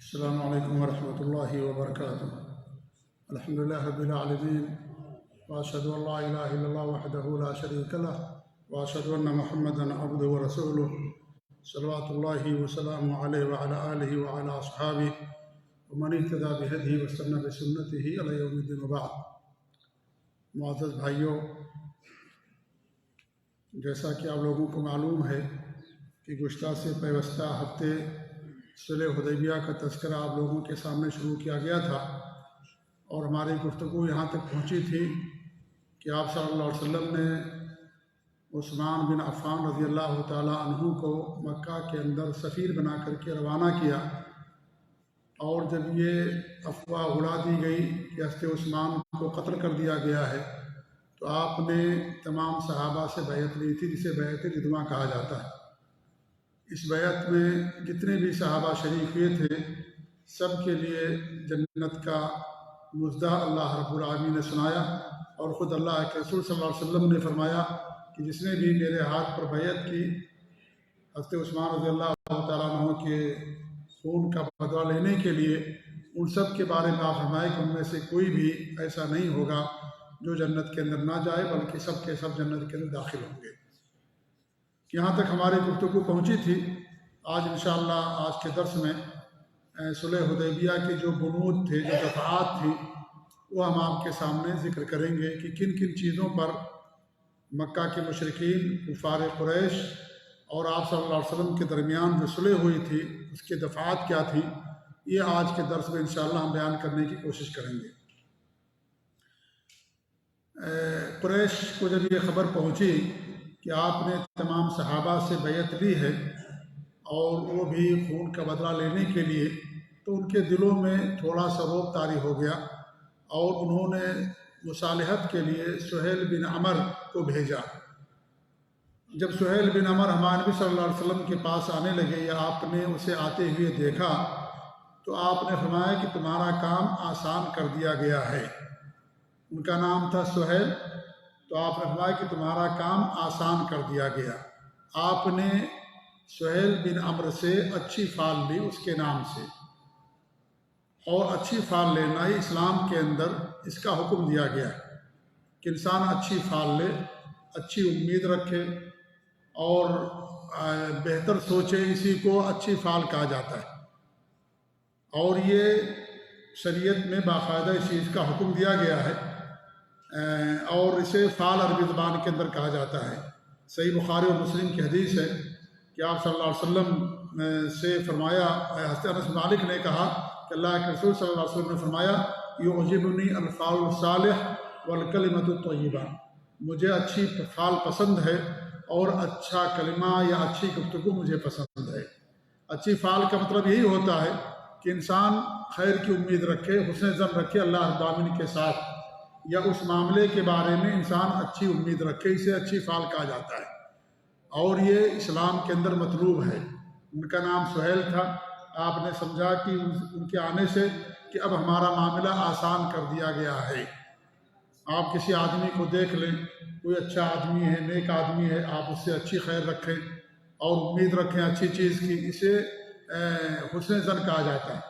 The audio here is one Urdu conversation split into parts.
السلام علیکم ورحمۃ اللہ وبرکاتہ۔ الحمد للہ رب العالمین، واشہد ان لا الہ الا اللہ وحدہ لا شریک لہ، واشہد ان محمدا عبدہ ورسولہ، صلوات اللہ وسلامہ علیہ وعلی آلہ وعلی اصحابہ ومن اہتدی بہدیہ واستنى بسنتہ الی یوم الدین، وبعد۔ معزز بھائیوں، جیسا کہ آپ لوگوں کو معلوم ہے کہ گزشتہ سے پیوستہ ہفتے صلح حدیبیہ کا تذکرہ آپ لوگوں کے سامنے شروع کیا گیا تھا، اور ہماری گفتگو یہاں تک پہنچی تھی کہ آپ صلی اللہ علیہ وسلم نے عثمان بن عفان رضی اللہ تعالیٰ عنہ کو مکہ کے اندر سفیر بنا کر کے روانہ کیا، اور جب یہ افواہ اڑا دی گئی کہ حضرت عثمان کو قتل کر دیا گیا ہے، تو آپ نے تمام صحابہ سے بیعت لی تھی، جسے بیعت رضوان کہا جاتا ہے۔ اس بیعت میں جتنے بھی صحابہ شریک ہوئے تھے، سب کے لیے جنت کا مژدہ اللہ رب العالمین نے سنایا، اور خود اللہ کے رسول صلی اللہ علیہ وسلم نے فرمایا کہ جس نے بھی میرے ہاتھ پر بیعت کی حضرت عثمان رضی اللہ تعالیٰ عنہ کے خون کا بدلہ لینے کے لیے، ان سب کے بارے میں آپ فرمائے کہ ان میں سے کوئی بھی ایسا نہیں ہوگا جو جنت کے اندر نہ جائے، بلکہ سب کے سب جنت کے اندر داخل ہوں گے۔ یہاں تک ہماری گفتگو پہنچی تھی۔ آج انشاءاللہ آج کے درس میں صلح حدیبیہ کے جو بنود تھے، جو دفعات تھی، وہ ہم آپ کے سامنے ذکر کریں گے کہ کن کن چیزوں پر مکہ کے مشرکین، کفار قریش اور آپ صلی اللہ علیہ وسلم کے درمیان جو صلح ہوئی تھی، اس کے دفعات کیا تھی، یہ آج کے درس میں انشاءاللہ ہم بیان کرنے کی کوشش کریں گے۔ قریش کو جب یہ خبر پہنچی کہ آپ نے تمام صحابہ سے بیعت لی ہے اور وہ بھی خون کا بدلہ لینے کے لیے، تو ان کے دلوں میں تھوڑا سا رعب طاری ہو گیا، اور انہوں نے مصالحت کے لیے سہیل بن عمر کو بھیجا۔ جب سہیل بن عمر ہمارے نبی صلی اللہ علیہ وسلم کے پاس آنے لگے، یا آپ نے اسے آتے ہوئے دیکھا، تو آپ نے فرمایا کہ تمہارا کام آسان کر دیا گیا ہے۔ ان کا نام تھا سہیل، تو آپ نے فرمایا کہ تمہارا کام آسان کر دیا گیا۔ آپ نے سہیل بن عمر سے اچھی فال لی اس کے نام سے، اور اچھی فال لینا ہی اسلام کے اندر اس کا حکم دیا گیا ہے کہ انسان اچھی فال لے، اچھی امید رکھے اور بہتر سوچے، اسی کو اچھی فال کہا جاتا ہے۔ اور یہ شریعت میں باقاعدہ اس چیز کا حکم دیا گیا ہے، اور اسے فال عربی زبان کے اندر کہا جاتا ہے۔ صحیح بخاری اور مسلم کی حدیث ہے کہ آپ صلی اللہ علیہ وسلم سے فرمایا، حضرت انس بن مالک نے کہا کہ اللہ کے رسول صلی اللہ علیہ وسلم نے فرمایا، یعجبنی الفال الصالح والکلمۃ الطیبہ، مجھے اچھی فال پسند ہے اور اچھا کلمہ یا اچھی گفتگو مجھے پسند ہے۔ اچھی فال کا مطلب یہی ہوتا ہے کہ انسان خیر کی امید رکھے، حسن ظن رکھے اللہ رب العالمین کے ساتھ، یا اس معاملے کے بارے میں انسان اچھی امید رکھے، اسے اچھی فال کہا جاتا ہے، اور یہ اسلام کے اندر مطلوب ہے۔ ان کا نام سہیل تھا۔ آپ نے سمجھا کہ ان کے آنے سے کہ اب ہمارا معاملہ آسان کر دیا گیا ہے۔ آپ کسی آدمی کو دیکھ لیں، کوئی اچھا آدمی ہے، نیک آدمی ہے، آپ اس سے اچھی خیر رکھیں اور امید رکھیں اچھی چیز کی، اسے حسن ظن کہا جاتا ہے،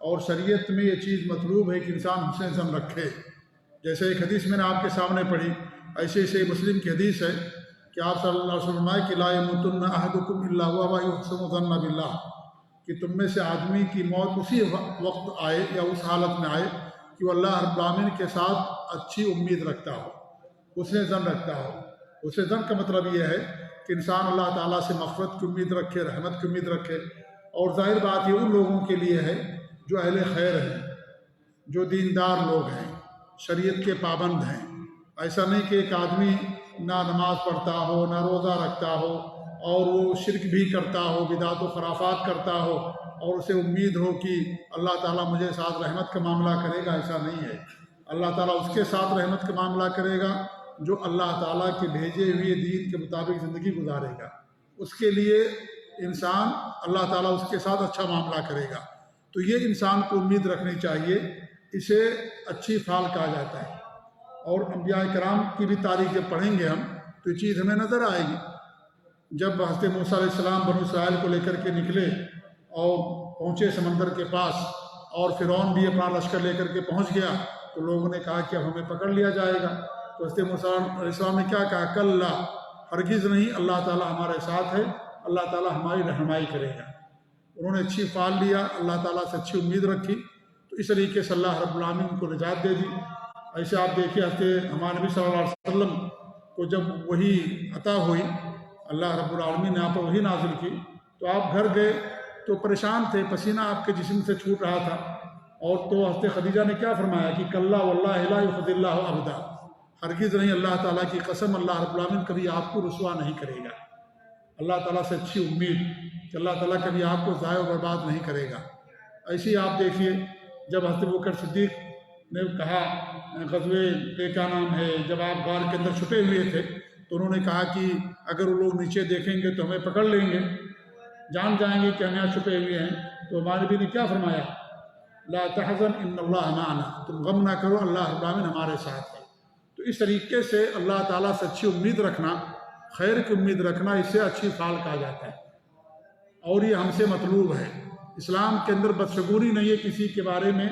اور شریعت میں یہ چیز مطلوب ہے کہ انسان حسن ظن رکھے۔ جیسے ایک حدیث میں نے آپ کے سامنے پڑھی، ایسے ہی مسلم کی حدیث ہے کہ آپ صلی اللہ علیہ وسلم فرمائے کہ لا یموتن احدکم الا وهو یحسن الظن باللہ، کہ تم میں سے آدمی کی موت اسی وقت آئے یا اس حالت میں آئے کہ وہ اللہ رب العالمین کے ساتھ اچھی امید رکھتا ہو، حسن ظن رکھتا ہو۔ حسن ظن کا مطلب یہ ہے کہ انسان اللہ تعالیٰ سے مغفرت کی امید رکھے، رحمت کی امید رکھے، اور ظاہر بات یہ ان لوگوں کے لیے ہے جو اہل خیر ہیں، جو دیندار لوگ ہیں، شریعت کے پابند ہیں۔ ایسا نہیں کہ ایک آدمی نہ نماز پڑھتا ہو، نہ روزہ رکھتا ہو، اور وہ شرک بھی کرتا ہو، بدعت و خرافات کرتا ہو، اور اسے امید ہو کہ اللہ تعالیٰ مجھے ساتھ رحمت کا معاملہ کرے گا۔ ایسا نہیں ہے۔ اللہ تعالیٰ اس کے ساتھ رحمت کا معاملہ کرے گا جو اللہ تعالیٰ کے بھیجے ہوئے دین کے مطابق زندگی گزارے گا۔ اس کے لیے انسان، اللہ تعالیٰ اس کے ساتھ اچھا معاملہ کرے گا۔ تو یہ انسان کو امید رکھنی چاہیے، اسے اچھی فال کہا جاتا ہے۔ اور انبیاء کرام کی بھی تاریخ جب پڑھیں گے ہم، تو یہ چیز ہمیں نظر آئے گی۔ جب حضرت موسیٰ علیہ السلام بنو اسرائیل کو لے کر کے نکلے، اور پہنچے سمندر کے پاس، اور فرعون بھی اپنا لشکر لے کر کے پہنچ گیا، تو لوگوں نے کہا کہ اب ہمیں پکڑ لیا جائے گا۔ تو حضرت موسیٰ علیہ السلام نے کیا کہا؟ کلا، ہرگز نہیں، اللہ تعالیٰ ہمارے ساتھ ہے، اللہ تعالیٰ ہماری رہنمائی کرے گا۔ انہوں نے اچھی فال لیا، اللہ تعالیٰ سے اچھی امید رکھی، تو اس طریقے سے اللہ رب العالمین ان کو نجات دے دی۔ ایسے آپ دیکھیے حضرت ہمارے نبی صلی اللہ علیہ وسلم کو جب وحی عطا ہوئی، اللہ رب العالمین نے آپ پر وحی نازل کی، تو آپ گھر گئے تو پریشان تھے، پسینہ آپ کے جسم سے چھوٹ رہا تھا، اور تو حضرت خدیجہ نے کیا فرمایا کہ کلا واللہ لا یخزی اللہ عبدا، ہرگز نہیں، اللہ تعالیٰ کی قسم، اللہ رب العالمین کبھی آپ کو رسوا نہیں کرے گا۔ اللہ تعالیٰ سے اچھی امید کہ اللہ تعالیٰ کبھی آپ کو ضائع و برباد نہیں کرے گا۔ ایسے ہی آپ دیکھیے جب حضرت ابوبکر صدیق نے کہا غزوے کیا نام ہے، جب آپ غار کے اندر چھپے ہوئے تھے، تو انہوں نے کہا کہ اگر وہ لوگ نیچے دیکھیں گے تو ہمیں پکڑ لیں گے، جان جائیں گے کہ ہم یہاں چھپے ہوئے ہیں۔ تو ہمارے نبی نے کیا فرمایا؟ لا تحزن ان اللہ معنا، تم غم نہ کرو، اللہ رب العالمین ہمارے ساتھ ہے۔ تو اس طریقے سے اللہ تعالیٰ سے اچھی امید رکھنا، خیر کی امید رکھنا، اسے اچھی فال کہا جاتا ہے، اور یہ ہم سے مطلوب ہے۔ اسلام کے اندر بدشگونی نہیں ہے، کسی کے بارے میں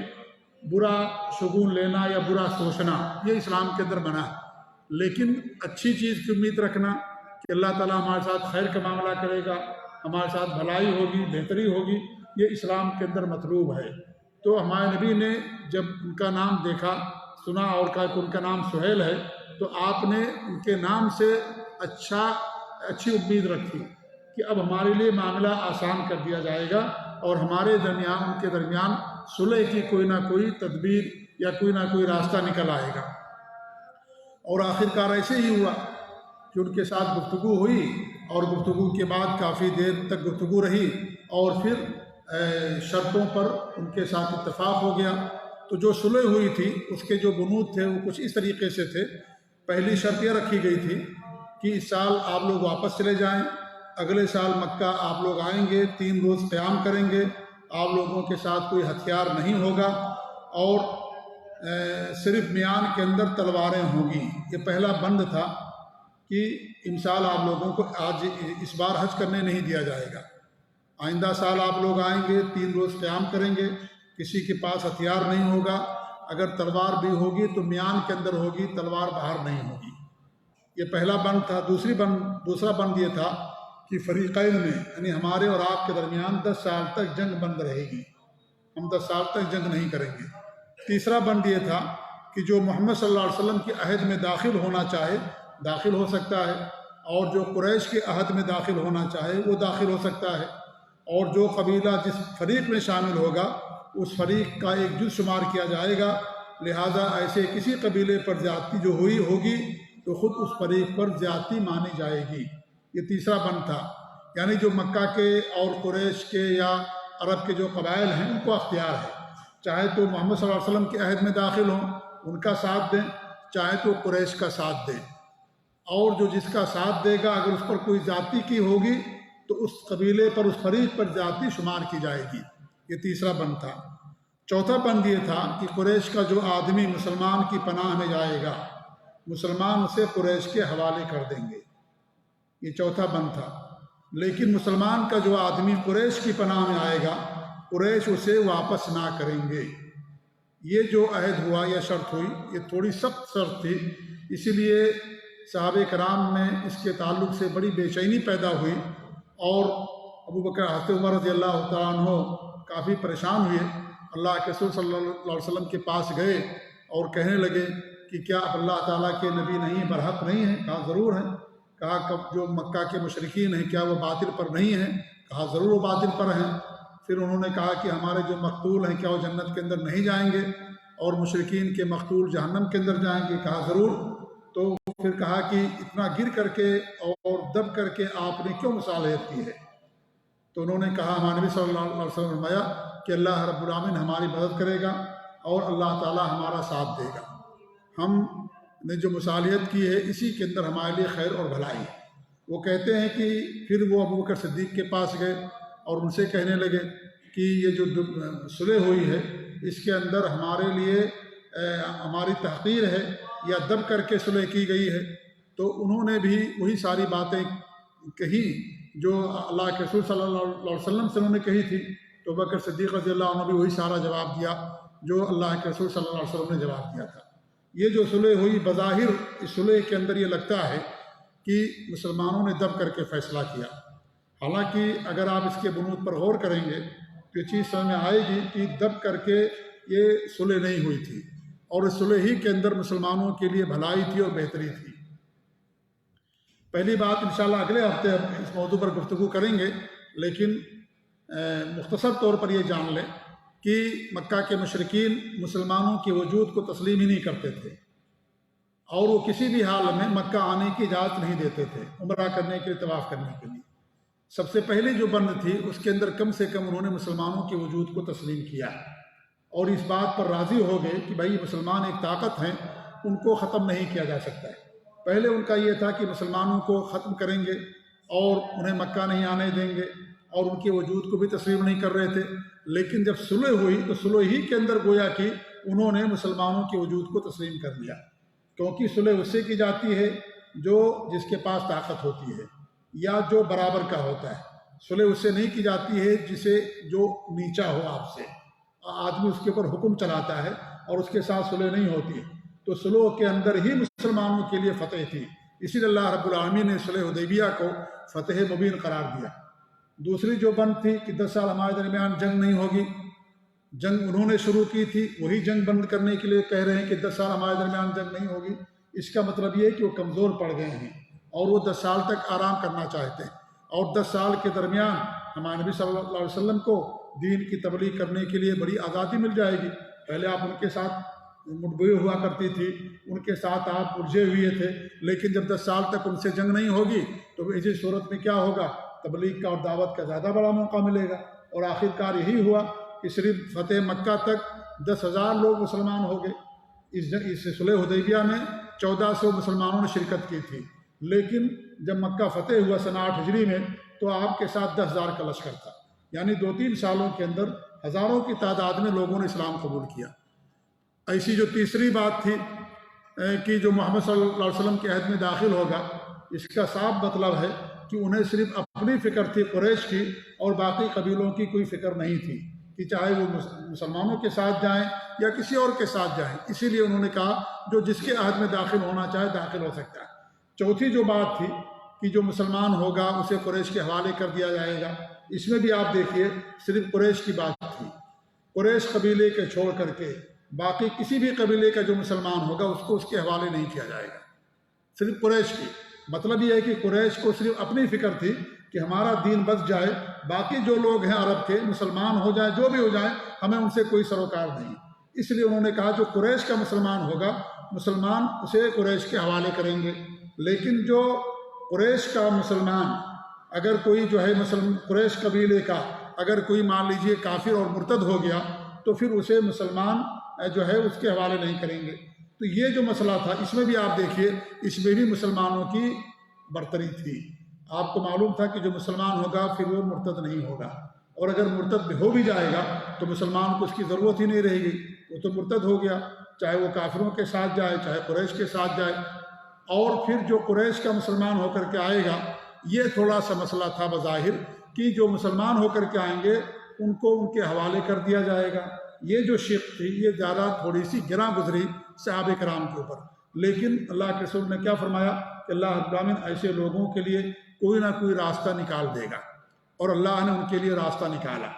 برا شگون لینا یا برا سوچنا، یہ اسلام کے اندر منع ہے، لیکن اچھی چیز کی امید رکھنا کہ اللہ تعالیٰ ہمارے ساتھ خیر کا معاملہ کرے گا، ہمارے ساتھ بھلائی ہوگی، بہتری ہوگی، یہ اسلام کے اندر مطلوب ہے۔ تو ہمارے نبی نے جب ان کا نام دیکھا، سنا اور کہا کہ ان کا نام سہیل ہے، تو آپ نے ان کے نام سے اچھی امید رکھی کہ اب ہمارے لیے معاملہ آسان کر دیا جائے گا، اور ہمارے درمیان، ان کے درمیان صلح کی کوئی نہ کوئی تدبیر یا کوئی نہ کوئی راستہ نکل آئے گا۔ اور آخر کار ایسے ہی ہوا کہ ان کے ساتھ گفتگو ہوئی، اور گفتگو کے بعد کافی دیر تک گفتگو رہی، اور پھر شرطوں پر ان کے ساتھ اتفاق ہو گیا۔ تو جو صلح ہوئی تھی اس کے جو بنود تھے وہ کچھ اس طریقے سے تھے۔ پہلی شرط یہ رکھی گئی تھی کہ اس سال آپ لوگ واپس چلے جائیں، اگلے سال مکہ آپ لوگ آئیں گے، 3 روز قیام کریں گے، آپ لوگوں کے ساتھ کوئی ہتھیار نہیں ہوگا، اور صرف میان کے اندر تلواریں ہوں گی۔ یہ پہلا بند تھا کہ ان سال آپ لوگوں کو آج اس بار حج کرنے نہیں دیا جائے گا، آئندہ سال آپ لوگ آئیں گے، 3 روز قیام کریں گے، کسی کے پاس ہتھیار نہیں ہوگا، اگر تلوار بھی ہوگی تو میان کے اندر ہوگی، تلوار باہر نہیں ہوگی۔ یہ پہلا بند تھا۔ دوسرا بند یہ تھا کہ فریقین میں، یعنی ہمارے اور آپ کے درمیان 10 سال تک جنگ بند رہے گی، ہم 10 سال تک جنگ نہیں کریں گے۔ تیسرا بند یہ تھا کہ جو محمد صلی اللہ علیہ وسلم کے عہد میں داخل ہونا چاہے داخل ہو سکتا ہے، اور جو قریش کے عہد میں داخل ہونا چاہے وہ داخل ہو سکتا ہے، اور جو قبیلہ جس فریق میں شامل ہوگا اس فریق کا ایک جز شمار کیا جائے گا، لہٰذا ایسے کسی قبیلے پر زیادتی جو ہوگی تو خود اس فریق پر زیادتی مانی جائے گی۔ یہ تیسرا بند تھا، یعنی جو مکہ کے اور قریش کے یا عرب کے جو قبائل ہیں ان کو اختیار ہے، چاہے تو محمد صلی اللہ علیہ وسلم کے عہد میں داخل ہوں، ان کا ساتھ دیں، چاہے تو قریش کا ساتھ دیں، اور جو جس کا ساتھ دے گا اگر اس پر کوئی زیادتی کی ہوگی تو اس قبیلے پر، اس فریق پر زیادتی شمار کی جائے گی۔ یہ تیسرا بند تھا۔ چوتھا بند یہ تھا کہ قریش کا جو آدمی مسلمان کی پناہ میں جائے گا، مسلمان اسے قریش کے حوالے کر دیں گے، یہ چوتھا بند تھا۔ لیکن مسلمان کا جو آدمی قریش کی پناہ میں آئے گا، قریش اسے واپس نہ کریں گے۔ یہ جو عہد ہوا یا شرط ہوئی، یہ تھوڑی سخت شرط تھی، اسی لیے صحابہ کرام میں اس کے تعلق سے بڑی بے چینی پیدا ہوئی، اور ابوبکر حضرت عمر رضی اللہ تعالیٰ عنہ کافی پریشان ہوئے، اللہ کے رسول صلی اللہ علیہ وسلم کے پاس گئے اور کہنے لگے کہ کیا اب اللہ تعالیٰ کے نبی نہیں، برحق نہیں ہیں؟ کہا ضرور ہیں۔ کہا کب جو مکہ کے مشرکین ہیں کیا وہ باطل پر نہیں ہیں؟ کہا ضرور وہ باطل پر ہیں۔ پھر انہوں نے کہا کہ ہمارے جو مقتول ہیں کیا وہ جنت کے اندر نہیں جائیں گے، اور مشرکین کے مقتول جہنم کے اندر جائیں گے؟ کہا ضرور۔ تو پھر کہا کہ اتنا گر کر کے اور دب کر کے آپ نے کیوں مصالحت کی ہے؟ تو انہوں نے کہا، ہمارے نبی صلی اللہ علیہ وسلم نے فرمایا کہ اللہ رب العالمین ہماری مدد کرے گا اور اللہ تعالی ہمارا ساتھ دے گا، ہم نے جو مصالحت کی ہے اسی کے اندر ہمارے لیے خیر اور بھلائی ہے۔ وہ کہتے ہیں کہ پھر وہ ابوبکر صدیق کے پاس گئے اور ان سے کہنے لگے کہ یہ جو صلح ہوئی ہے اس کے اندر ہمارے لیے ہماری تحقیر ہے یا دب کر کے صلح کی گئی ہے؟ تو انہوں نے بھی وہی ساری باتیں کہی جو اللہ کے رسول صلی اللہ علیہ وسلم سے انہوں نے کہی تھی، تو ابوبکر صدیق رضی اللہ عنہ بھی وہی سارا جواب دیا جو اللہ کے رسول صلی اللہ علیہ وسلم نے جواب دیا تھا۔ یہ جو صلح ہوئی، بظاہر اس صلح کے اندر یہ لگتا ہے کہ مسلمانوں نے دب کر کے فیصلہ کیا، حالانکہ اگر آپ اس کے بنود پر غور کریں گے تو یہ چیز سمجھ میں آئے گی کہ دب کر کے یہ صلح نہیں ہوئی تھی، اور اس صلح ہی کے اندر مسلمانوں کے لیے بھلائی تھی اور بہتری تھی۔ پہلی بات انشاءاللہ اگلے ہفتے ہم اس موضوع پر گفتگو کریں گے، لیکن مختصر طور پر یہ جان لیں کہ مکہ کے مشرکین مسلمانوں کے وجود کو تسلیم ہی نہیں کرتے تھے، اور وہ کسی بھی حال میں مکہ آنے کی اجازت نہیں دیتے تھے عمرہ کرنے کے لیے، طواف کرنے کے لیے۔ سب سے پہلی جو بند تھی اس کے اندر کم سے کم انہوں نے مسلمانوں کے وجود کو تسلیم کیا، اور اس بات پر راضی ہو گئے کہ بھائی مسلمان ایک طاقت ہیں، ان کو ختم نہیں کیا جا سکتا ہے۔ پہلے ان کا یہ تھا کہ مسلمانوں کو ختم کریں گے اور انہیں مکہ نہیں آنے دیں گے، اور ان کے وجود کو بھی تسلیم نہیں کر رہے تھے، لیکن جب صلح ہوئی تو صلح ہی کے اندر گویا کہ انہوں نے مسلمانوں کے وجود کو تسلیم کر لیا، کیونکہ صلح اس سے کی جاتی ہے جو جس کے پاس طاقت ہوتی ہے یا جو برابر کا ہوتا ہے۔ صلح اس سے نہیں کی جاتی ہے جسے جو نیچا ہو آپ سے، آدمی اس کے اوپر حکم چلاتا ہے اور اس کے ساتھ صلح نہیں ہوتی۔ تو صلح کے اندر ہی مسلمانوں کے لیے فتح تھی، اسی لیے اللہ رب العالمین نے صلح حدیبیہ کو فتح مبین قرار دیا۔ دوسری جو بند تھی کہ 10 سال ہمارے درمیان جنگ نہیں ہوگی، جنگ انہوں نے شروع کی تھی، وہی جنگ بند کرنے کے لیے کہہ رہے ہیں کہ 10 سال ہمارے درمیان جنگ نہیں ہوگی۔ اس کا مطلب یہ ہے کہ وہ کمزور پڑ گئے ہیں اور وہ 10 سال تک آرام کرنا چاہتے ہیں، اور 10 سال کے درمیان ہمارے نبی صلی اللہ علیہ وسلم کو دین کی تبلیغ کرنے کے لیے بڑی آزادی مل جائے گی۔ پہلے آپ ان کے ساتھ مطبوع ہوا کرتی تھی، ان کے ساتھ آپ الجھے ہوئے تھے، لیکن جب 10 سال تک ان سے جنگ نہیں ہوگی تو اسی صورت میں کیا ہوگا، تبلیغ کا اور دعوت کا زیادہ بڑا موقع ملے گا۔ اور آخر کار یہی ہوا کہ صرف فتح مکہ تک 10,000 لوگ مسلمان ہو گئے۔ اس صلح حدیبیہ میں 1400 مسلمانوں نے شرکت کی تھی، لیکن جب مکہ فتح ہوا سنہ 8 ہجری میں تو آپ کے ساتھ 10,000 کا لشکر تھا، یعنی 2-3 سالوں کے اندر ہزاروں کی تعداد میں لوگوں نے اسلام قبول کیا۔ ایسی جو تیسری بات تھی کہ جو محمد صلی اللہ علیہ وسلم کے عہد میں داخل ہوگا، اس کا صاف مطلب ہے کہ انہیں صرف اپنی فکر تھی قریش کی، اور باقی قبیلوں کی کوئی فکر نہیں تھی کہ چاہے وہ مسلمانوں کے ساتھ جائیں یا کسی اور کے ساتھ جائیں۔ اسی لیے انہوں نے کہا جو جس کے عہد میں داخل ہونا چاہے داخل ہو سکتا ہے۔ چوتھی جو بات تھی کہ جو مسلمان ہوگا اسے قریش کے حوالے کر دیا جائے گا، اس میں بھی آپ دیکھیے صرف قریش کی بات تھی۔ قریش قبیلے کے چھوڑ کر کے باقی کسی بھی قبیلے کا جو مسلمان ہوگا اس کو اس کے حوالے نہیں کیا جائے گا، صرف قریش کی۔ مطلب یہ ہے کہ قریش کو صرف اپنی فکر تھی کہ ہمارا دین بچ جائے، باقی جو لوگ ہیں عرب کے مسلمان ہو جائیں، جو بھی ہو جائیں، ہمیں ان سے کوئی سروکار نہیں۔ اس لیے انہوں نے کہا جو قریش کا مسلمان ہوگا مسلمان اسے قریش کے حوالے کریں گے، لیکن جو قریش کا مسلمان اگر کوئی جو ہے قریش قبیلے کا اگر کوئی مان لیجئے کافر اور مرتد ہو گیا تو پھر اسے مسلمان جو ہے اس کے حوالے نہیں کریں گے۔ تو یہ جو مسئلہ تھا اس میں بھی آپ دیکھیے، اس میں بھی مسلمانوں کی برتری تھی۔ آپ کو معلوم تھا کہ جو مسلمان ہوگا پھر وہ مرتد نہیں ہوگا، اور اگر مرتد ہو بھی جائے گا تو مسلمان کو اس کی ضرورت ہی نہیں رہے گی، وہ تو مرتد ہو گیا، چاہے وہ کافروں کے ساتھ جائے چاہے قریش کے ساتھ جائے۔ اور پھر جو قریش کا مسلمان ہو کر کے آئے گا، یہ تھوڑا سا مسئلہ تھا بظاہر کہ جو مسلمان ہو کر کے آئیں گے ان کو ان کے حوالے کر دیا جائے گا۔ یہ جو شق تھی یہ زیادہ تھوڑی سی گراں گزری صحابہ کرام کے اوپر، لیکن اللہ کے رسول نے کیا فرمایا کہ اللہ رب العالمین ایسے لوگوں کے لیے کوئی نہ کوئی راستہ نکال دے گا، اور اللہ نے ان کے لیے راستہ نکالا۔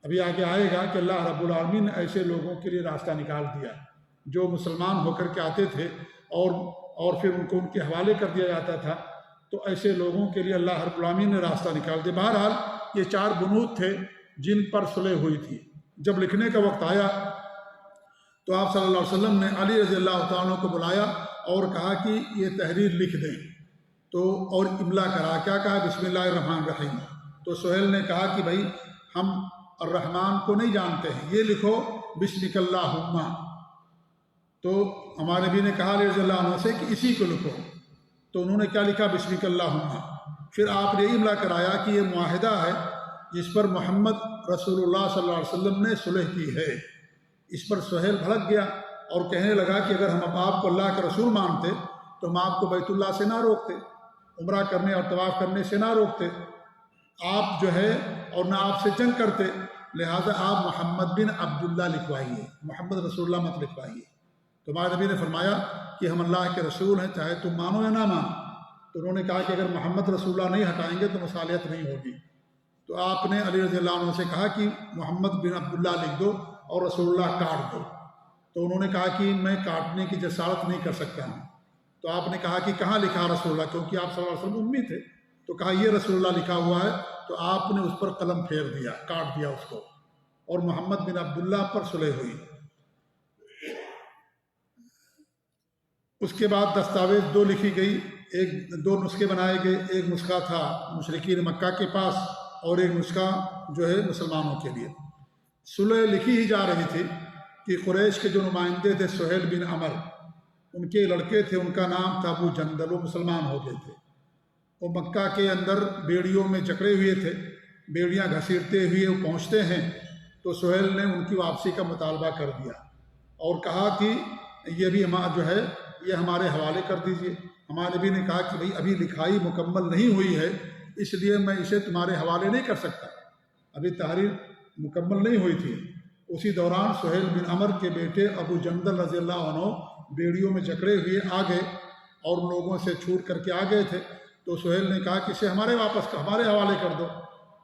ابھی آگے آئے گا کہ اللہ رب العالمین نے ایسے لوگوں کے لیے راستہ نکال دیا جو مسلمان ہو کر کے آتے تھے اور پھر ان کو ان کے حوالے کر دیا جاتا تھا، تو ایسے لوگوں کے لیے اللہ رب العالمین نے راستہ نکال دیا۔ بہرحال یہ 4 بنود تھے جن پر صلح ہوئی تھی۔ جب لکھنے کا وقت آیا تو آپ صلی اللہ علیہ وسلم نے علی رضی اللہ تعالیٰ عنہ کو بلایا اور کہا کہ یہ تحریر لکھ دیں، تو اور املا کرا، کیا کہا، بسم اللہ الرحمن الرحیم۔ تو سہیل نے کہا کہ بھائی ہم الرحمن کو نہیں جانتے ہیں، یہ لکھو بسمک اللہم۔ تو ہمارے نبی نے کہا علی رضی اللہ عنہ سے کہ اسی کو لکھو، تو انہوں نے کیا لکھا، بسمک اللہم۔ پھر آپ نے املا کرایا کہ یہ معاہدہ ہے جس پر محمد رسول اللہ صلی اللہ علیہ وسلم نے صلح کی ہے۔ اس پر سہیل بھڑک گیا اور کہنے لگا کہ اگر ہم آپ کو اللہ کا رسول مانتے تو ہم آپ کو بیت اللہ سے نہ روکتے، عمرہ کرنے اور طواف کرنے سے نہ روکتے، آپ جو ہے اور نہ آپ سے جنگ کرتے، لہٰذا آپ محمد بن عبداللہ لکھوائیے، محمد رسول اللہ مت لکھوائیے۔ تو ہمارے نبی نے فرمایا کہ ہم اللہ کے رسول ہیں، چاہے تم مانو یا نہ مانو۔ تو انہوں نے کہا کہ اگر محمد رسول اللہ نہیں ہٹائیں گے تو مصالحت نہیں ہوگی۔ تو آپ نے علی رضی اللہ عنہ سے کہا کہ محمد بن عبداللہ لکھ دو اور رسول اللہ کاٹ دو۔ تو انہوں نے کہا کہ میں کاٹنے کی جسارت نہیں کر سکتا ہوں۔ تو آپ نے کہا کہ کہاں لکھا رسول اللہ، کیونکہ آپ صلی اللہ علیہ وسلم امی تھے، تو کہا یہ رسول اللہ لکھا ہوا ہے۔ تو آپ نے اس پر قلم پھیر دیا، کاٹ دیا اس کو، اور محمد بن عبداللہ پر صلح ہوئی۔ اس کے بعد دستاویز دو لکھی گئی، دو نسخے بنائے گئے، ایک نسخہ تھا مشرکین مکہ کے پاس اور ایک نسخہ جو ہے مسلمانوں کے لیے۔ صلح لکھی ہی جا رہی تھی کہ قریش کے جو نمائندے تھے سہیل بن عمر، ان کے لڑکے تھے، ان کا نام تھا ابو جندل، وہ مسلمان ہو گئے تھے۔ وہ مکہ کے اندر بیڑیوں میں جکڑے ہوئے تھے، بیڑیاں گھسیٹتے ہوئے وہ پہنچتے ہیں، تو سہیل نے ان کی واپسی کا مطالبہ کر دیا اور کہا کہ یہ بھی جو ہے یہ ہمارے حوالے کر دیجئے۔ ہمارے نبی نے کہا کہ بھئی ابھی لکھائی مکمل نہیں ہوئی ہے، اس لیے میں اسے تمہارے حوالے نہیں کر سکتا، ابھی تحریر مکمل نہیں ہوئی تھی۔ اسی دوران سہیل بن عمر کے بیٹے ابو جندل رضی اللہ عنہ بیڑیوں میں جکڑے ہوئے آ گئے اور ان لوگوں سے چھوٹ کر کے آ گئے تھے۔ تو سہیل نے کہا کہ اسے ہمارے حوالے کر دو،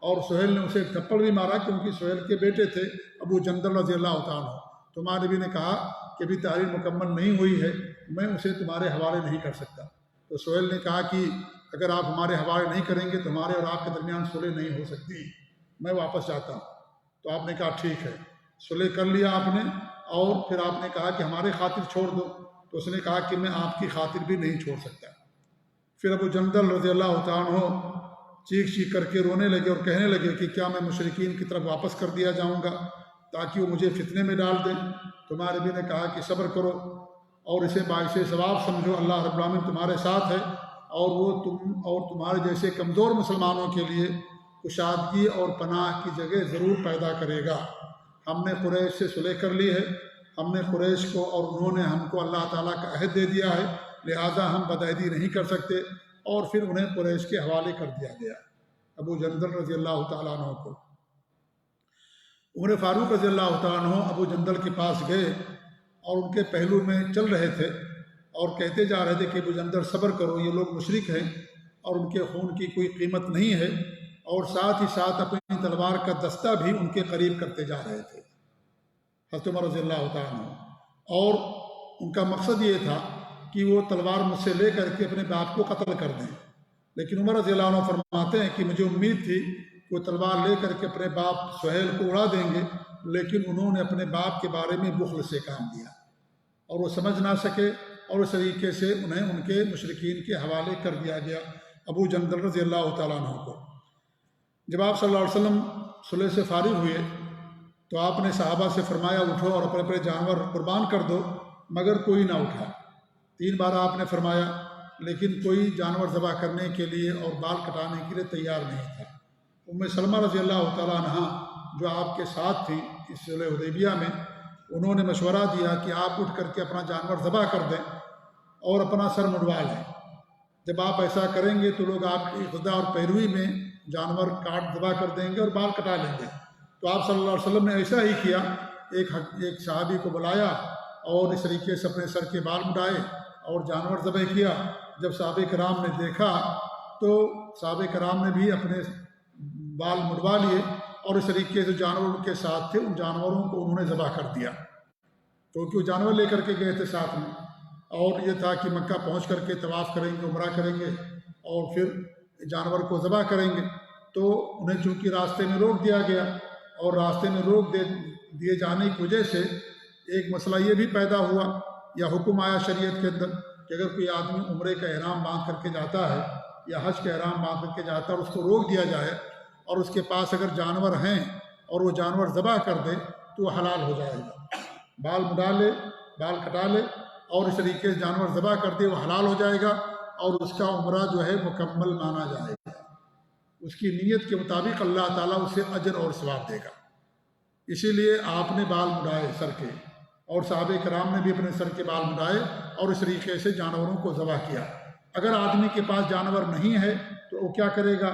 اور سہیل نے اسے ایک تھپڑ بھی مارا، کیونکہ سہیل کے بیٹے تھے ابو جندل رضی اللہ عنہ۔ تو ہمارے نبی نے کہا کہ ابھی تحریر مکمل نہیں ہوئی ہے، میں اسے تمہارے حوالے نہیں کر سکتا۔ تو سہیل نے کہا کہ اگر آپ ہمارے حوالے نہیں کریں گے تو ہمارے اور آپ کے درمیان صلح نہیں ہو سکتی، میں واپس جاتا ہوں۔ تو آپ نے کہا ٹھیک ہے، صلح کر لیا آپ نے، اور پھر آپ نے کہا کہ ہمارے خاطر چھوڑ دو۔ تو اس نے کہا کہ میں آپ کی خاطر بھی نہیں چھوڑ سکتا۔ پھر ابو جندل رضی اللہ تعالیٰ عنہ چیخ چیخ کر کے رونے لگے اور کہنے لگے کہ کیا میں مشرکین کی طرف واپس کر دیا جاؤں گا تاکہ وہ مجھے فتنے میں ڈال دیں؟ تمہارے نبی نے کہا کہ صبر کرو اور اسے باعث ثواب سمجھو، اللہ رب العالمین تمہارے ساتھ ہے، اور وہ تمہارے جیسے کمزور مسلمانوں کے لیے کشادگی اور پناہ کی جگہ ضرور پیدا کرے گا۔ ہم نے قریش سے صلح کر لی ہے، ہم نے قریش کو اور انہوں نے ہم کو اللہ تعالیٰ کا عہد دے دیا ہے، لہٰذا ہم بدعہدی نہیں کر سکتے، اور پھر انہیں قریش کے حوالے کر دیا گیا ابو جندل رضی اللہ تعالیٰ عنہ کو۔ عمر فاروق رضی اللہ تعالیٰ عنہ ابو جندل کے پاس گئے اور ان کے پہلو میں چل رہے تھے اور کہتے جا رہے تھے کہ ابو جندل صبر کرو، یہ لوگ مشرک ہیں اور ان کے خون کی کوئی قیمت نہیں ہے، اور ساتھ ہی ساتھ اپنی تلوار کا دستہ بھی ان کے قریب کرتے جا رہے تھے حضرت عمر رضی اللہ تعالیٰ عنہ، اور ان کا مقصد یہ تھا کہ وہ تلوار مجھ سے لے کر کے اپنے باپ کو قتل کر دیں۔ لیکن عمر رضی اللہ عنہ فرماتے ہیں کہ مجھے امید تھی کہ وہ تلوار لے کر کے اپنے باپ سہیل کو اڑا دیں گے، لیکن انہوں نے اپنے باپ کے بارے میں بخل سے کام دیا اور وہ سمجھ نہ سکے، اور اس طریقے سے انہیں ان کے مشرکین کے حوالے کر دیا گیا ابو جندل رضی اللہ تعالیٰ عنہ کو۔ جب آپ صلی اللہ علیہ وسلم صلح سے فارغ ہوئے تو آپ نے صحابہ سے فرمایا اٹھو اور اپنے جانور قربان کر دو، مگر کوئی نہ اٹھا۔ 3 بار آپ نے فرمایا، لیکن کوئی جانور ذبح کرنے کے لیے اور بال کٹانے کے لیے تیار نہیں تھا۔ ام سلمہ رضی اللہ تعالیٰ عنہ جو آپ کے ساتھ تھی اس صلح حدیبیہ میں، انہوں نے مشورہ دیا کہ آپ اٹھ کر کے اپنا جانور ذبح کر دیں اور اپنا سر مڈوا لیں۔ جب آپ ایسا کریں گے تو لوگ آپ کی اقتدا اور پیروی میں جانور کاٹ ذبح کر دیں گے اور بال کٹا لیں گے۔ تو آپ صلی اللہ علیہ وسلم نے ایسا ہی کیا، ایک صحابی کو بلایا اور اس طریقے سے اپنے سر کے بال مڈائے اور جانور ذبح کیا۔ جب صحابہ کرام نے دیکھا تو صحابہ کرام نے بھی اپنے بال مڈوا لیے، اور اس طریقے سے جانور ان کے ساتھ تھے، ان جانوروں کو انہوں نے ذبح کر دیا، کیونکہ وہ جانور لے کر کے گئے تھے ساتھ میں، اور یہ تھا کہ مکہ پہنچ کر کے طواف کریں گے، عمرہ کریں گے اور پھر جانور کو ذبح کریں گے۔ تو انہیں چونکہ راستے میں روک دیا گیا، اور راستے میں روک دیے جانے کی وجہ سے ایک مسئلہ یہ بھی پیدا ہوا یا حکم آیا شریعت کے اندر کہ اگر کوئی آدمی عمرے کا احرام باندھ کر کے جاتا ہے یا حج کا احرام باندھ کر کے جاتا ہے اور اس کو روک دیا جائے اور اس کے پاس اگر جانور ہیں اور وہ جانور ذبح کر دے تو وہ حلال ہو جائے گا، بال مڈا لے، بال کٹا لے اور اس طریقے سے جانور ذبح کر دے، وہ حلال ہو جائے گا اور اس کا عمرہ جو ہے مکمل مانا جائے گا۔ اس کی نیت کے مطابق اللہ تعالیٰ اسے اجر اور ثواب دے گا۔ اسی لیے آپ نے بال مڈائے سر کے، اور صحابہ کرام نے بھی اپنے سر کے بال مڈائے اور اس طریقے سے جانوروں کو ذبح کیا۔ اگر آدمی کے پاس جانور نہیں ہے تو وہ کیا کرے گا؟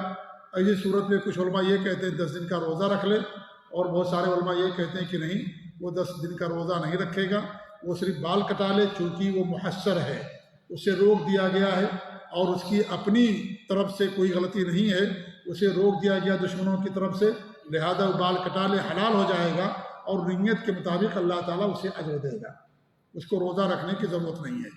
ایسی صورت میں کچھ علماء یہ کہتے ہیں 10 دن کا روزہ رکھ لے، اور بہت سارے علماء یہ کہتے ہیں کہ نہیں، وہ 10 دن کا روزہ نہیں رکھے گا، وہ صرف بال کٹا لے، چونکہ وہ محصر ہے، اسے روک دیا گیا ہے اور اس کی اپنی طرف سے کوئی غلطی نہیں ہے، اسے روک دیا گیا دشمنوں کی طرف سے، لہذا وہ بال کٹا لے، حلال ہو جائے گا، اور نیت کے مطابق اللہ تعالیٰ اسے اجر دے گا، اس کو روزہ رکھنے کی ضرورت نہیں ہے۔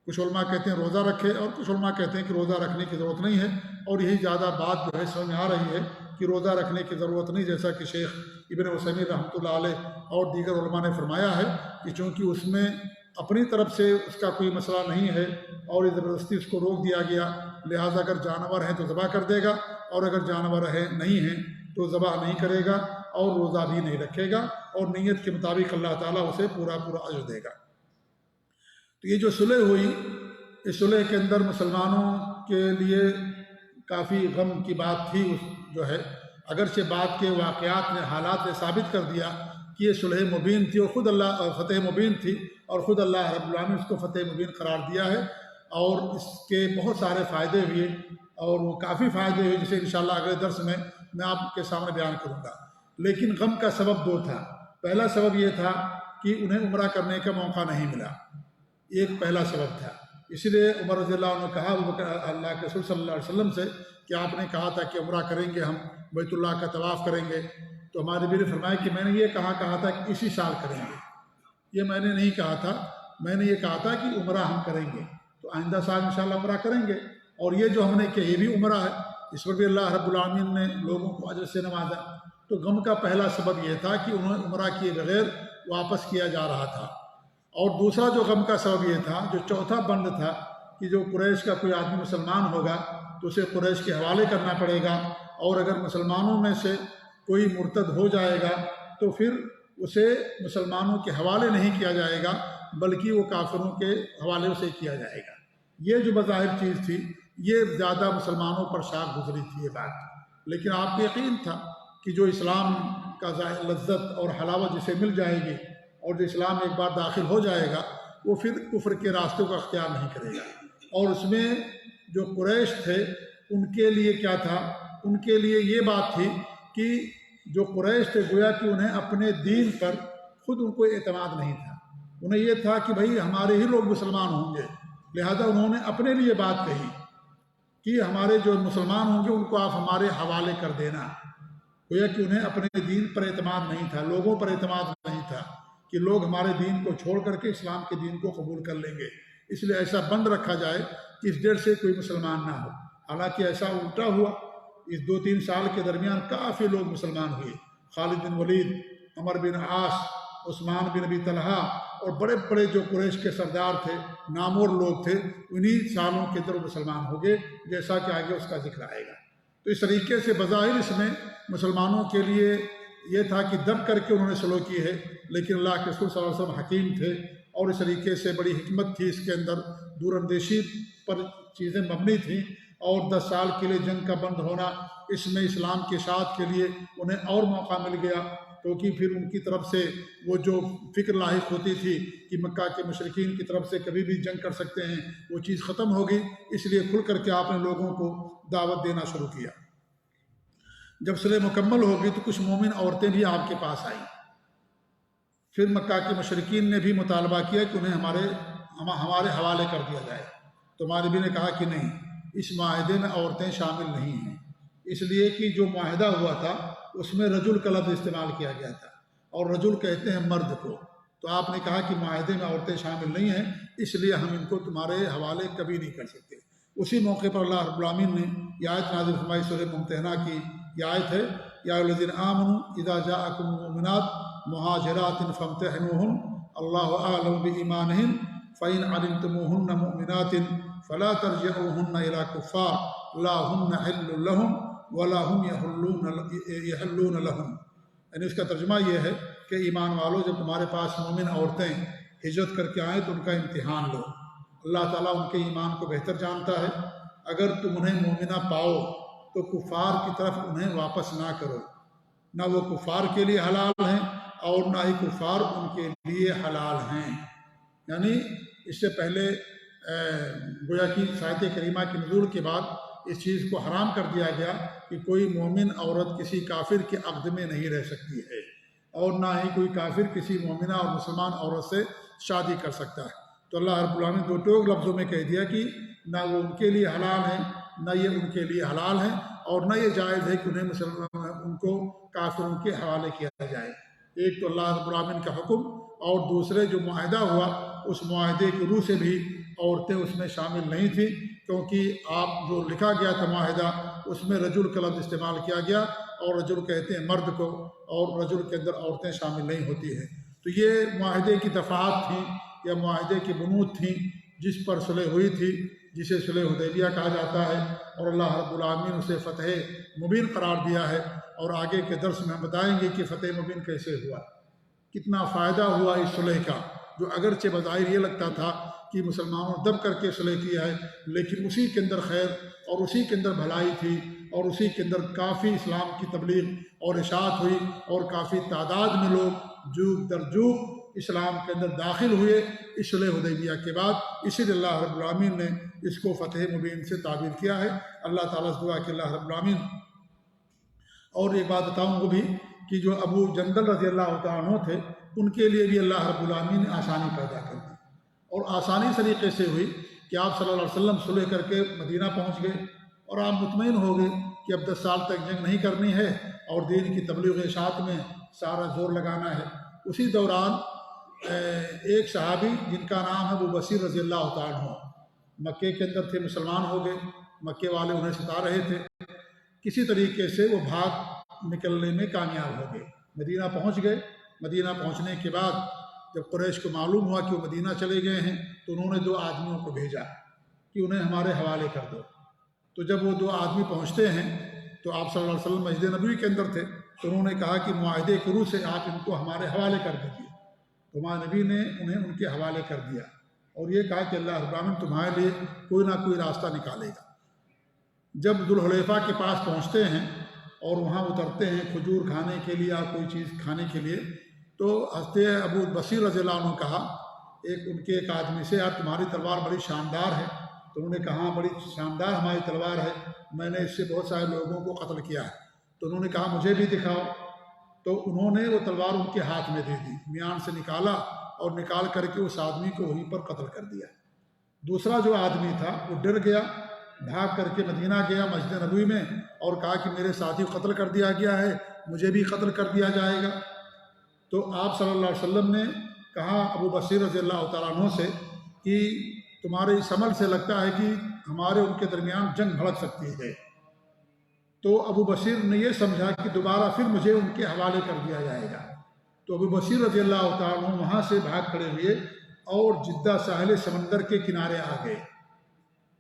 کچھ علماء کہتے ہیں روزہ رکھے، اور کچھ علماء کہتے ہیں کہ روزہ رکھنے کی ضرورت نہیں ہے، اور یہی زیادہ بات جو ہے سمجھ میں آ رہی ہے کہ روزہ رکھنے کی ضرورت نہیں، جیسا کہ شیخ ابن عثیمین رحمۃ اللہ علیہ اور دیگر علماء نے فرمایا ہے کہ چونکہ اس میں اپنی طرف سے اس کا کوئی مسئلہ نہیں ہے اور زبردستی اس کو روک دیا گیا، لہٰذا اگر جانور ہیں تو ذبح کر دے گا، اور اگر جانور نہیں ہیں تو ذبح نہیں کرے گا اور روزہ بھی نہیں رکھے گا، اور نیت کے مطابق اللہ تعالیٰ اسے پورا اجر دے گا۔ تو یہ جو صلح ہوئی، اس صلح کے اندر مسلمانوں کے لیے کافی غم کی بات تھی، جو ہے اگرچہ بعد کے واقعات نے، حالات نے ثابت کر دیا کہ یہ صلح مبین تھی، اور خود اللہ فتح مبین تھی، اور خود اللہ رب العالمین نے اس کو فتح مبین قرار دیا ہے، اور اس کے بہت سارے فائدے ہوئے، اور وہ کافی فائدے ہوئے جسے انشاءاللہ اگلے درس میں آپ کے سامنے بیان کروں گا۔ لیکن غم کا سبب 2 تھا۔ پہلا سبب یہ تھا کہ انہیں عمرہ کرنے کا موقع نہیں ملا، ایک پہلا سبب تھا، اس لیے عمر رضی اللہ عنہ نے کہا اللہ کے رسول صلی اللہ علیہ وسلم سے کہ آپ نے کہا تھا کہ عمرہ کریں گے، ہم بیت اللہ کا طواف کریں گے، تو ہمارے نبی نے فرمایا کہ میں نے یہ کہا تھا کہ اسی سال کریں گے، یہ میں نے نہیں کہا تھا، میں نے یہ کہا تھا کہ عمرہ ہم کریں گے، تو آئندہ سال انشاءاللہ عمرہ کریں گے، اور یہ جو ہم نے کیا یہ بھی عمرہ ہے، اس پر بھی اللہ رب العالمین نے لوگوں کو اجر سے نوازا۔ تو غم کا پہلا سبب یہ تھا کہ انہیں عمرہ کیے بغیر واپس کیا جا رہا تھا، اور دوسرا جو غم کا سبب یہ تھا، جو چوتھا بند تھا، کہ جو قریش کا کوئی آدمی مسلمان ہوگا تو اسے قریش کے حوالے کرنا پڑے گا، اور اگر مسلمانوں میں سے کوئی مرتد ہو جائے گا تو پھر اسے مسلمانوں کے حوالے نہیں کیا جائے گا، بلکہ وہ کافروں کے حوالے سے کیا جائے گا۔ یہ جو بظاہر چیز تھی، یہ زیادہ مسلمانوں پر شاق گزری تھی یہ بات، لیکن آپ کو یقین تھا کہ جو اسلام کا لذت اور حلاوت جسے مل جائے گی، اور جو اسلام ایک بار داخل ہو جائے گا، وہ پھر کفر کے راستوں کا اختیار نہیں کرے گا۔ اور اس میں جو قریش تھے ان کے لیے کیا تھا؟ ان کے لیے یہ بات تھی کہ جو قریش تھے گویا کہ انہیں اپنے دین پر خود ان کو اعتماد نہیں تھا، انہیں یہ تھا کہ بھائی ہمارے ہی لوگ مسلمان ہوں گے، لہذا انہوں نے اپنے لیے بات کہی کہ ہمارے جو مسلمان ہوں گے ان کو آپ ہمارے حوالے کر دینا، گویا کہ انہیں اپنے دین پر اعتماد نہیں تھا، لوگوں پر اعتماد نہیں تھا کہ لوگ ہمارے دین کو چھوڑ کر کے اسلام کے دین کو قبول کر لیں گے، اس لیے ایسا بند رکھا جائے کہ اس ڈیڑھ سے کوئی مسلمان نہ ہو۔ حالانکہ ایسا الٹا ہوا، اس 2-3 سال کے درمیان کافی لوگ مسلمان ہوئے، خالد بن ولید، عمر بن عاص، عثمان بن ابی طلحہ، اور بڑے بڑے جو قریش کے سردار تھے، نامور لوگ تھے، انہی سالوں کے اندر مسلمان ہو گئے، جیسا کہ آگے اس کا ذکر آئے گا۔ تو اس طریقے سے بظاہر اس میں مسلمانوں کے لیے یہ تھا کہ دب کر کے انہوں نے سلوک کی ہے، لیکن اللہ کے رسول صلی اللہ علیہ وسلم حکیم تھے، اور اس طریقے سے بڑی حکمت تھی اس کے اندر، دور اندیشی پر چیزیں مبنی تھیں، اور 10 سال کے لیے جنگ کا بند ہونا، اس میں اسلام کی اشاعت کے لیے انہیں اور موقع مل گیا، کیونکہ پھر ان کی طرف سے وہ جو فکر لاحق ہوتی تھی کہ مکہ کے مشرکین کی طرف سے کبھی بھی جنگ کر سکتے ہیں، وہ چیز ختم ہو گئی، اس لیے کھل کر کے آپ نے لوگوں کو دعوت دینا شروع کیا۔ جب صلح مکمل ہو گئی تو کچھ مومن عورتیں بھی آپ کے پاس آئیں، پھر مکہ کے مشرکین نے بھی مطالبہ کیا کہ انہیں ہمارے حوالے کر دیا جائے، تو ہمارے نبی نے کہا کہ نہیں، اس معاہدے میں عورتیں شامل نہیں ہیں، اس لیے کہ جو معاہدہ ہوا تھا اس میں رجل کا لفظ استعمال کیا گیا تھا، اور رجل کہتے ہیں مرد کو، تو آپ نے کہا کہ معاہدے میں عورتیں شامل نہیں ہیں، اس لیے ہم ان کو تمہارے حوالے کبھی نہیں کر سکتے۔ اسی موقع پر اللہ رب العالمین نے یہ آیت نازل فرمائی، سورہ ممتحنہ کی یہ آیت ہے، یا الذین آمنوا اذا جاءکم المؤمنات مہاجرات فامتحنوہن اللہ اعلم بایمانہن فإن علمتموہن مؤمنات فلا ترجعوہن الی کفار لا ہن حل لہم ولا ہم یحلون لہم۔ یعنی اس کا ترجمہ یہ ہے کہ ایمان والوں، جب تمہارے پاس مومن عورتیں ہجرت کر کے آئیں تو ان کا امتحان لو، اللہ تعالیٰ ان کے ایمان کو بہتر جانتا ہے، اگر تم انہیں مومنہ پاؤ تو کفار کی طرف انہیں واپس نہ کرو، نہ وہ کفار کے لیے حلال ہیں اور نہ ہی کفار ان کے لیے حلال ہیں۔ یعنی اس سے پہلے گویا کہ آیت کریمہ کی نزول کے بعد اس چیز کو حرام کر دیا گیا کہ کوئی مومن عورت کسی کافر کے عقد میں نہیں رہ سکتی ہے، اور نہ ہی کوئی کافر کسی مومنہ اور مسلمان عورت سے شادی کر سکتا ہے۔ تو اللہ رب العالمین دو ٹوک لفظوں میں کہہ دیا کہ نہ وہ ان کے لیے حلال ہیں، نہ یہ ان کے لیے حلال ہیں، اور نہ یہ جائز ہے کہ ان کو کافروں کے حوالے کیا جائے۔ ایک تو اللہ رب العالمین کا حکم، اور دوسرے جو معاہدہ ہوا اس معاہدے کی روح سے بھی عورتیں اس میں شامل نہیں تھیں، کیونکہ آپ جو لکھا گیا تھا معاہدہ اس میں رجل کا لفظ استعمال کیا گیا، اور رجل کہتے ہیں مرد کو، اور رجل کے اندر عورتیں شامل نہیں ہوتی ہیں۔ تو یہ معاہدے کی دفعات تھیں یا معاہدے کی بنود تھیں جس پر صلح ہوئی تھی، جسے صلح حدیبیہ کہا جاتا ہے، اور اللہ رب العالمین اسے فتح مبین قرار دیا ہے۔ اور آگے کے درس میں ہم بتائیں گے کہ فتح مبین کیسے ہوا، کتنا فائدہ ہوا اس صلح کا، جو اگرچہ بظاہر یہ لگتا تھا کہ مسلمانوں نے دب کر کے صلح کیا ہے، لیکن اسی کے اندر خیر اور اسی کے اندر بھلائی تھی، اور اسی کے اندر کافی اسلام کی تبلیغ اور اشاعت ہوئی، اور کافی تعداد میں لوگ جوگ در جوگ اسلام کے اندر داخل ہوئے اس صلح حدیبیہ کے بعد۔ اسی لیے اللہ رب العالمین نے اس کو فتح مبین سے تعبیر کیا ہے۔ اللہ تعالیٰ سے دعا کہ اللہ رب العالمین، اور ایک بات بتاؤں وہ بھی کہ جو ابو جندل رضی اللہ تعالیٰ عنہ تھے، ان کے لیے بھی اللہ رب العالمین نے آسانی پیدا کر دی، اور آسانی طریقے سے ہوئی کہ آپ صلی اللہ علیہ وسلم صلح کر کے مدینہ پہنچ گئے، اور آپ مطمئن ہو گئے کہ اب 10 سال تک جنگ نہیں کرنی ہے اور دین کی تبلیغ اشاعت میں سارا زور لگانا ہے۔ اسی دوران ایک صحابی جن کا نام ہے ابو بصیر رضی اللہ تعالیٰ عنہ، مکے کے اندر تھے، مسلمان ہو گئے، مکے والے انہیں ستا رہے تھے، کسی طریقے سے وہ بھاگ نکلنے میں کامیاب ہو گئے، مدینہ پہنچ گئے۔ مدینہ پہنچنے کے بعد جب قریش کو معلوم ہوا کہ وہ مدینہ چلے گئے ہیں تو انہوں نے 2 آدمیوں کو بھیجا کہ انہیں ہمارے حوالے کر دو۔ تو جب وہ 2 آدمی پہنچتے ہیں تو آپ صلی اللہ علیہ وسلم مسجد نبوی کے اندر تھے، تو انہوں نے کہا کہ معاہدے کی روح سے آپ ان کو ہمارے حوالے کر دیجیے۔ تو ہمارے نبی نے انہیں ان کے حوالے کر دیا، اور یہ کہا کہ اللہ رب العالمین تمہارے لیے کوئی نہ کوئی راستہ نکالے گا۔ جب ذوالحلیفہ کے پاس پہنچتے ہیں اور وہاں اترتے ہیں کھجور کھانے کے لیے یا کوئی چیز کھانے کے لیے، تو حضرت ابو بصیر رضی اللہ عنہ کہا ان کے ایک آدمی سے، یار تمہاری تلوار بڑی شاندار ہے۔ تو انہوں نے کہا ہاں بڑی شاندار ہماری تلوار ہے، میں نے اس سے بہت سارے لوگوں کو قتل کیا ہے۔ تو انہوں نے کہا مجھے بھی دکھاؤ۔ تو انہوں نے وہ تلوار ان کے ہاتھ میں دے دی، میان سے نکالا اور نکال کر کے اس آدمی کو وہیں پر قتل کر دیا۔ دوسرا جو آدمی تھا وہ ڈر گیا، بھاگ کر کے مدینہ گیا مسجد نبوی میں، اور کہا کہ میرے ساتھی کو قتل کر دیا گیا ہے، مجھے بھی قتل کر دیا جائے گا۔ تو آپ صلی اللہ علیہ وسلم نے کہا ابو بصیر رضی اللہ تعالیٰ عنہ سے کہ تمہارے اس عمل سے لگتا ہے کہ ہمارے ان کے درمیان جنگ بھڑک سکتی ہے۔ تو ابو بصیر نے یہ سمجھا کہ دوبارہ پھر مجھے ان کے حوالے کر دیا جائے گا۔ تو ابو بصیر رضی اللہ تعالیٰ عنہ وہاں سے بھاگ کھڑے ہوئے اور جدہ ساحل سمندر کے کنارے آ گئے۔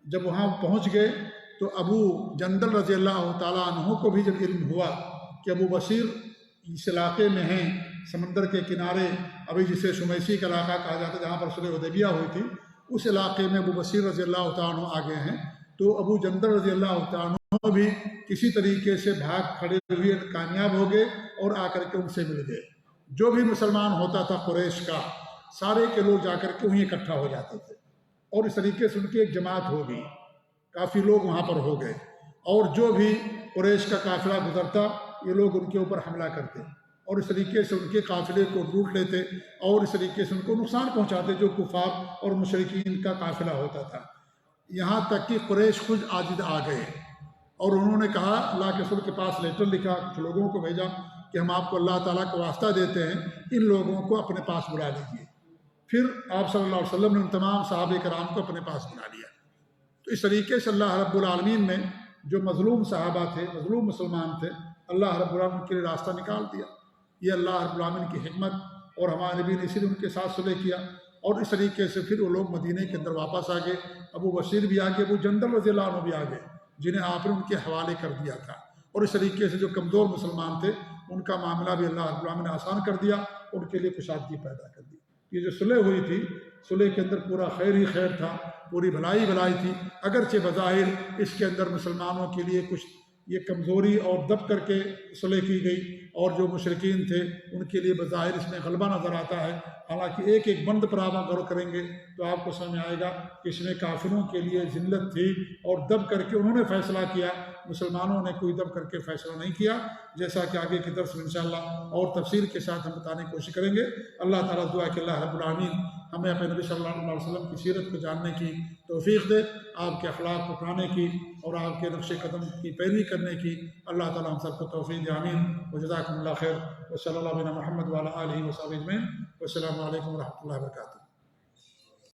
جب وہاں پہنچ گئے تو ابو جندل رضی اللہ تعالیٰ عنہ کو بھی جب علم ہوا کہ ابو بصیر اس علاقے میں ہیں، سمندر کے کنارے، ابھی جسے شمیسی کا علاقہ کہا جاتا ہے جہاں پر صلح حدیبیہ ہوئی تھی، اس علاقے میں ابو بصیر رضی اللہ تعالیٰ عنہ آ گئے ہیں۔ تو ابو جندل رضی اللہ تعالیٰ عنہ بھی کسی طریقے سے بھاگ کھڑے ہوئے کامیاب ہو گئے اور آ کر کے ان سے مل گئے۔ جو بھی مسلمان ہوتا تھا قریش کا، سارے کے لوگ جا کر کے وہیں اکٹھا ہو جاتے تھے، اور اس طریقے سے ان کی ایک جماعت ہو گئی، کافی لوگ وہاں پر ہو گئے، اور جو بھی قریش کا قافلہ گزرتا یہ لوگ ان کے اوپر حملہ کرتے اور اس طریقے سے ان کے قافلے کو لوٹ لیتے، اور اس طریقے سے ان کو نقصان پہنچاتے جو کفار اور مشرکین کا قافلہ ہوتا تھا۔ یہاں تک کہ قریش خود عاجز آ گئے، اور انہوں نے کہا، اللہ کے رسول کے پاس لیٹر لکھا، کچھ لوگوں کو بھیجا کہ ہم آپ کو اللہ تعالیٰ کا واسطہ دیتے ہیں، ان لوگوں کو اپنے پاس بلا لیجیے۔ پھر آپ صلی اللہ علیہ وسلم نے ان تمام صحابہ کرام کو اپنے پاس بلا لیا۔ تو اس طریقے سے اللہ رب العالمین نے جو مظلوم صحابہ تھے، مظلوم مسلمان تھے، اللہ رب العالمین کے لیے راستہ نکال دیا۔ یہ اللہ رب العالمین کی حکمت، اور ہمارے نبی نے اسی لیے ان کے ساتھ صلح کیا، اور اس طریقے سے پھر وہ لوگ مدینہ کے اندر واپس آ گئے۔ ابو بصیر بھی آگے، ابو جندل رضی اللہ عنہ بھی آگے، جنہیں آپ نے ان کے حوالے کر دیا تھا، اور اس طریقے سے جو کمزور مسلمان تھے ان کا معاملہ بھی اللہ رب العالمین نے آسان کر دیا، ان کے لیے کشادگی پیدا کر دی۔ یہ جو صلح ہوئی تھی، صلح کے اندر پورا خیر ہی خیر تھا، پوری بھلائی بھلائی تھی، اگرچہ بظاہر اس کے اندر مسلمانوں کے لیے کچھ یہ کمزوری اور دب کر کے صلح کی گئی، اور جو مشرکین تھے ان کے لیے بظاہر اس میں غلبہ نظر آتا ہے، حالانکہ ایک ایک بند پر آپ غور کریں گے تو آپ کو سمجھ میں آئے گا کہ اس میں کافروں کے لیے ذلت تھی، اور دب کر کے انہوں نے فیصلہ کیا، مسلمانوں نے کوئی دب کر کے فیصلہ نہیں کیا، جیسا کہ آگے کی درس میں انشاءاللہ اور تفصیل کے ساتھ ہم بتانے کی کوشش کریں گے۔ اللہ تعالیٰ دعا کہ اللہ رب العالمین ہمیں اپنے نبی صلی اللہ علیہ وسلم کی سیرت کو جاننے کی توفیق دے، آپ کے اخلاق کو اپنانے کی اور آپ کے نقش قدم کی پیروی کرنے کی اللہ تعالیٰ ہم سب کو توفیق دے، آمین۔ وجزاکم اللہ خیر، وصلی اللہ علیہ محمد وعلی آلہ وصحبہ اجمعین، والسلام علیکم ورحمۃ اللہ وبرکاتہ۔